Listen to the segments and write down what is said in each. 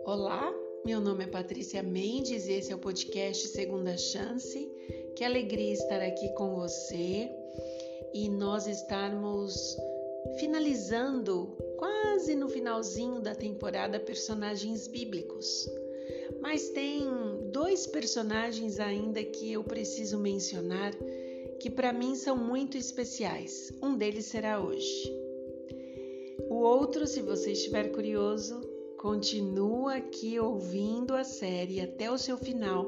Olá, meu nome é Patrícia Mendes e esse é o podcast Segunda Chance. Que alegria estar aqui com você e nós estarmos finalizando, quase no finalzinho da temporada, personagens bíblicos. Mas tem 2 personagens ainda que eu preciso mencionar que para mim são muito especiais. Um deles será hoje. O outro, se você estiver curioso, continua aqui ouvindo a série até o seu final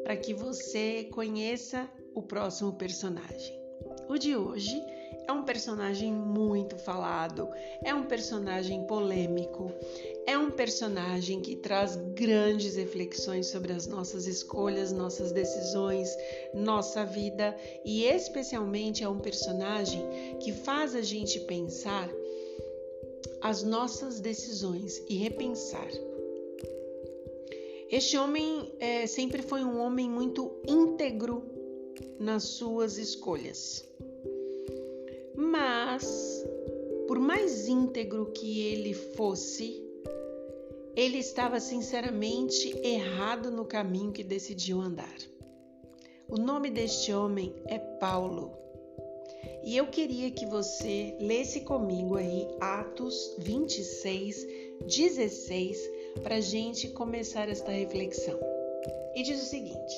para que você conheça o próximo personagem. O de hoje é um personagem muito falado, é um personagem polêmico, é um personagem que traz grandes reflexões sobre as nossas escolhas, nossas decisões, nossa vida e especialmente é um personagem que faz a gente pensar as nossas decisões e repensar. Este homem sempre foi um homem muito íntegro nas suas escolhas. Mas, por mais íntegro que ele fosse, ele estava sinceramente errado no caminho que decidiu andar. O nome deste homem é Paulo. E eu queria que você lesse comigo aí Atos 26, 16, para a gente começar esta reflexão. E diz o seguinte: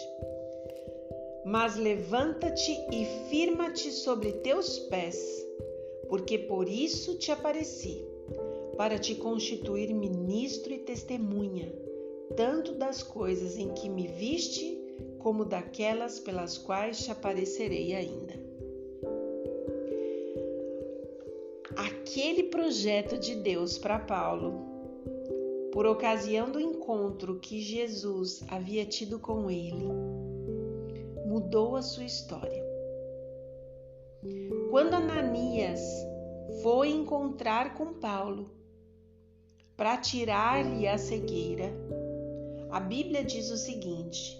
Mas levanta-te e firma-te sobre teus pés, porque por isso te apareci, para te constituir ministro e testemunha, tanto das coisas em que me viste, como daquelas pelas quais te aparecerei ainda. Aquele projeto de Deus para Paulo, por ocasião do encontro que Jesus havia tido com ele, mudou a sua história. Quando Ananias foi encontrar com Paulo para tirar-lhe a cegueira, a Bíblia diz o seguinte: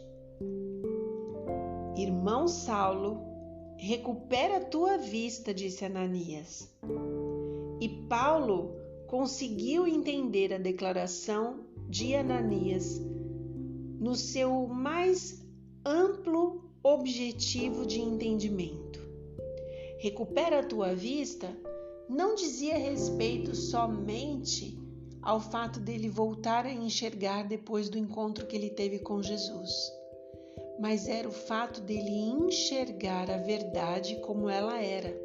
Irmão Saulo, recupera a tua vista, disse Ananias. E Paulo conseguiu entender a declaração de Ananias no seu mais amplo objetivo de entendimento. Recupera a tua vista não dizia respeito somente ao fato dele voltar a enxergar depois do encontro que ele teve com Jesus, mas era o fato dele enxergar a verdade como ela era.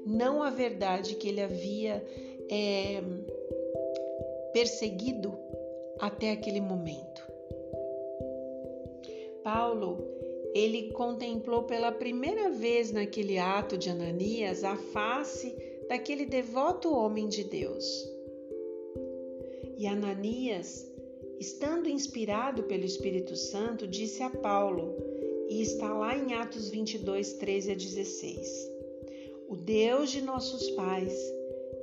Não a verdade que ele havia perseguido até aquele momento. Paulo, ele contemplou pela primeira vez naquele ato de Ananias a face daquele devoto homem de Deus. E Ananias, estando inspirado pelo Espírito Santo, disse a Paulo, e está lá em Atos 22, 13 a 16, O Deus de nossos pais,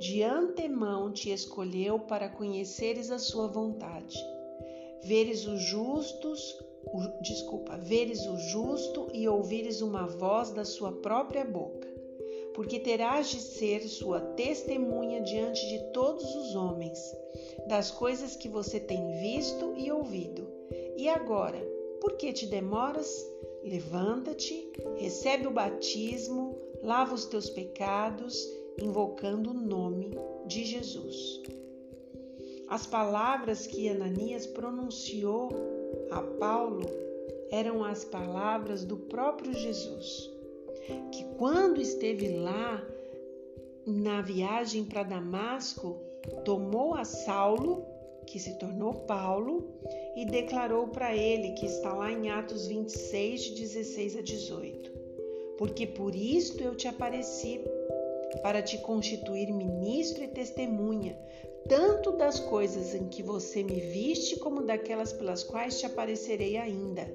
de antemão te escolheu para conheceres a sua vontade, veres o justo e ouvires uma voz da sua própria boca, porque terás de ser sua testemunha diante de todos os homens, das coisas que você tem visto e ouvido. E agora, por que te demoras? Levanta-te, recebe o batismo, lava os teus pecados, invocando o nome de Jesus. As palavras que Ananias pronunciou a Paulo eram as palavras do próprio Jesus, que quando esteve lá na viagem para Damasco, tomou a Saulo, que se tornou Paulo, e declarou para ele, que está lá em Atos 26, de 16 a 18, porque por isto eu te apareci, para te constituir ministro e testemunha, tanto das coisas em que você me viste, como daquelas pelas quais te aparecerei ainda,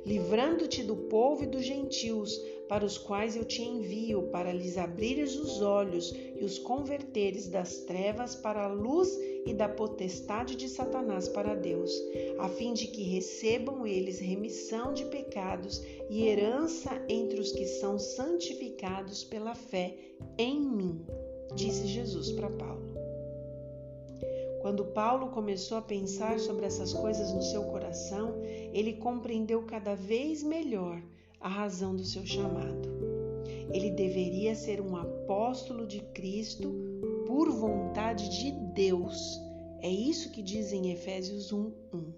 livrando-te do povo e dos gentios, para os quais eu te envio, para lhes abrires os olhos e os converteres das trevas para a luz e da potestade de Satanás para Deus, a fim de que recebam eles remissão de pecados e herança entre os que são santificados pela fé em mim. disse Jesus para Paulo. Quando Paulo começou a pensar sobre essas coisas no seu coração, ele compreendeu cada vez melhor a razão do seu chamado. Ele deveria ser um apóstolo de Cristo por vontade de Deus. É isso que diz em Efésios 1:1.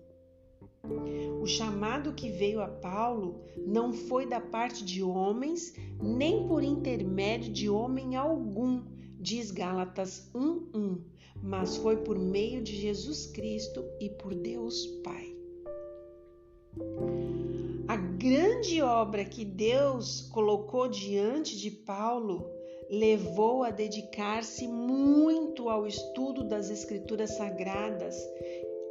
O chamado que veio a Paulo não foi da parte de homens, nem por intermédio de homem algum, diz Gálatas 1:1, mas foi por meio de Jesus Cristo e por Deus Pai. A grande obra que Deus colocou diante de Paulo levou a dedicar-se muito ao estudo das Escrituras Sagradas,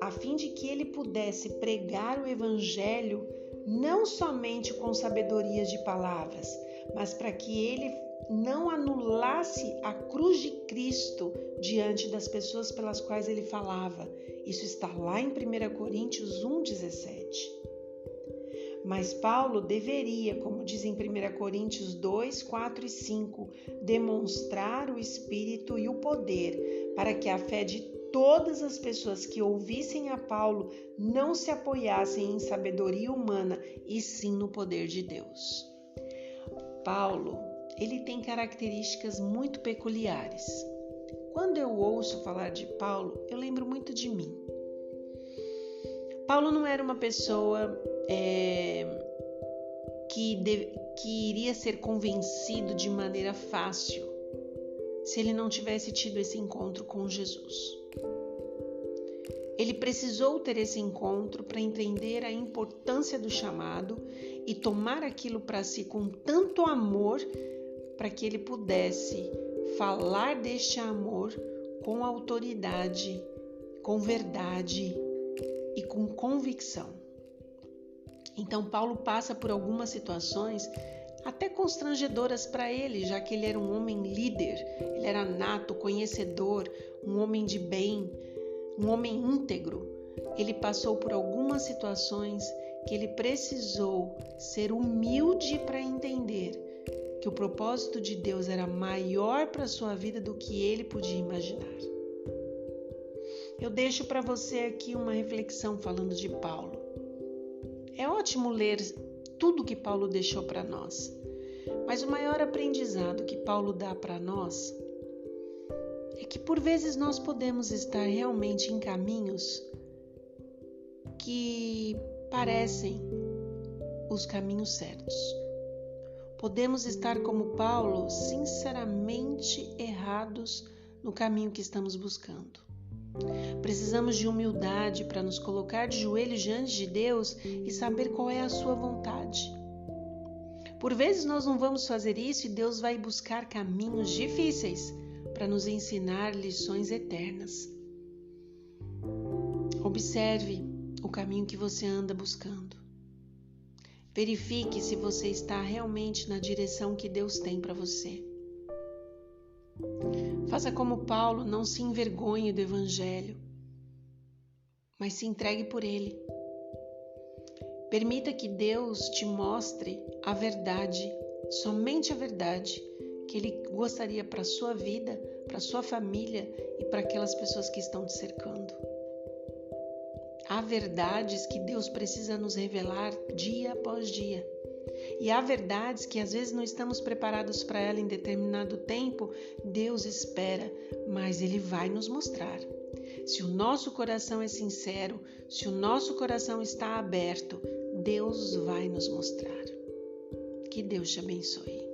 a fim de que ele pudesse pregar o Evangelho não somente com sabedoria de palavras, mas para que ele não anulasse a cruz de Cristo diante das pessoas pelas quais ele falava. Isso está lá em 1 Coríntios 1:17. Mas Paulo deveria, como diz em 1 Coríntios 2, 4 e 5, demonstrar o Espírito e o poder para que a fé de todas as pessoas que ouvissem a Paulo não se apoiassem em sabedoria humana, e sim no poder de Deus. Paulo, ele tem características muito peculiares. Quando eu ouço falar de Paulo, eu lembro muito de mim. Paulo não era uma pessoa que iria ser convencido de maneira fácil se ele não tivesse tido esse encontro com Jesus. Ele precisou ter esse encontro para entender a importância do chamado e tomar aquilo para si com tanto amor para que ele pudesse falar deste amor com autoridade, com verdade e com convicção. Então Paulo passa por algumas situações até constrangedoras para ele, já que ele era um homem líder, ele era nato, conhecedor, um homem de bem, um homem íntegro. Ele passou por algumas situações que ele precisou ser humilde para entender que o propósito de Deus era maior para a sua vida do que ele podia imaginar. Eu deixo para você aqui uma reflexão falando de Paulo. É ótimo ler tudo que Paulo deixou para nós, mas o maior aprendizado que Paulo dá para nós é que por vezes nós podemos estar realmente em caminhos que parecem os caminhos certos. Podemos estar como Paulo, sinceramente errados no caminho que estamos buscando. Precisamos de humildade para nos colocar de joelhos diante de Deus e saber qual é a sua vontade. Por vezes nós não vamos fazer isso e Deus vai buscar caminhos difíceis para nos ensinar lições eternas. Observe o caminho que você anda buscando. Verifique se você está realmente na direção que Deus tem para você. Faça como Paulo, não se envergonhe do Evangelho, mas se entregue por ele. Permita que Deus te mostre a verdade, somente a verdade, que Ele gostaria para a sua vida, para a sua família e para aquelas pessoas que estão te cercando. Há verdades que Deus precisa nos revelar dia após dia. E há verdades que às vezes não estamos preparados para ela em determinado tempo. Deus espera, mas Ele vai nos mostrar. Se o nosso coração é sincero, se o nosso coração está aberto, Deus vai nos mostrar. Que Deus te abençoe.